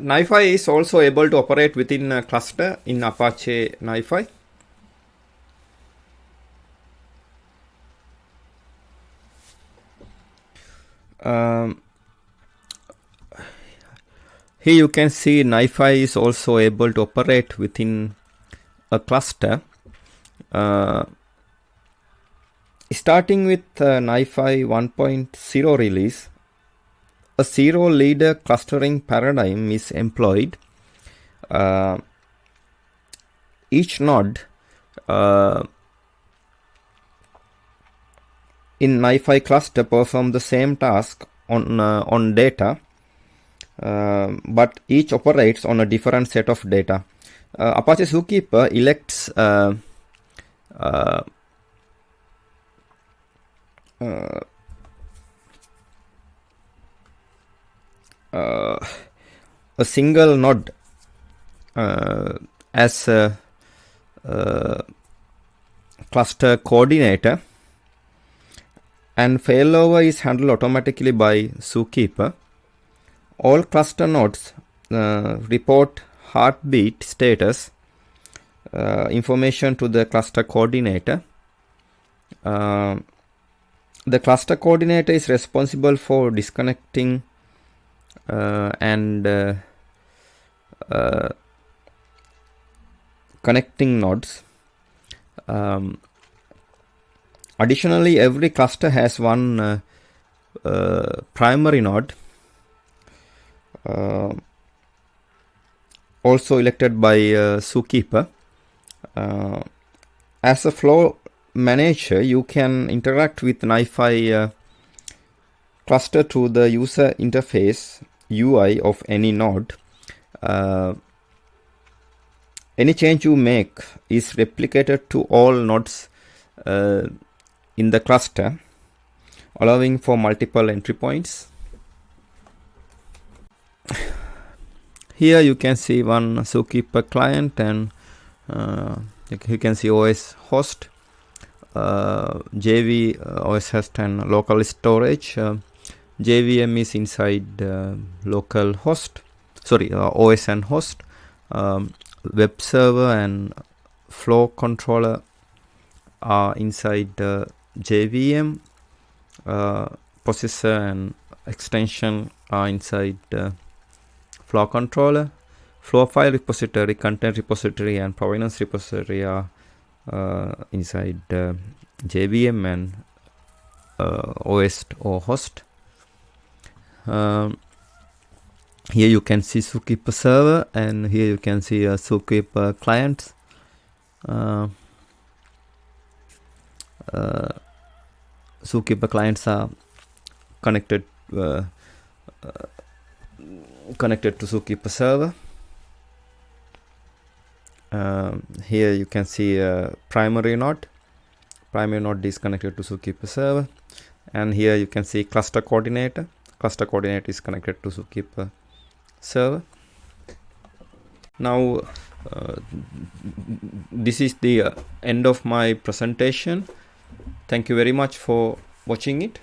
NiFi is also able to operate within a cluster in Apache NiFi. Here you can see NiFi is also able to operate within a cluster. Starting with NiFi 1.0 release, a zero leader clustering paradigm is employed. Each node in NiFi cluster perform the same task on data, but each operates on a different set of data. Apache Zookeeper elects a single node as a cluster coordinator, and failover is handled automatically by Zookeeper. All cluster nodes report heartbeat status information to the cluster coordinator. The cluster coordinator is responsible for disconnecting and connecting nodes. Additionally, every cluster has one primary node, also elected by Zookeeper. As a flow manager, you can interact with NiFi cluster through the user interface UI of any node. Any change you make is replicated to all nodes in the cluster, allowing for multiple entry points. Here you can see one Zookeeper client, and you can see OS host, JV OS host and local storage. JVM is inside local host, OS and host. Web server and flow controller are inside the JVM. Processor and extension are inside the flow controller. Flow file repository, content repository, and provenance repository are inside the JVM and OS or host. Here you can see Zookeeper server, and here you can see a Zookeeper client. Zookeeper clients are connected to Zookeeper server. Here you can see a primary node. Primary node is connected to Zookeeper server, and here you can see cluster coordinator. Cluster coordinator is connected to Zookeeper server. Now this is the end of my presentation. Thank you very much for watching it.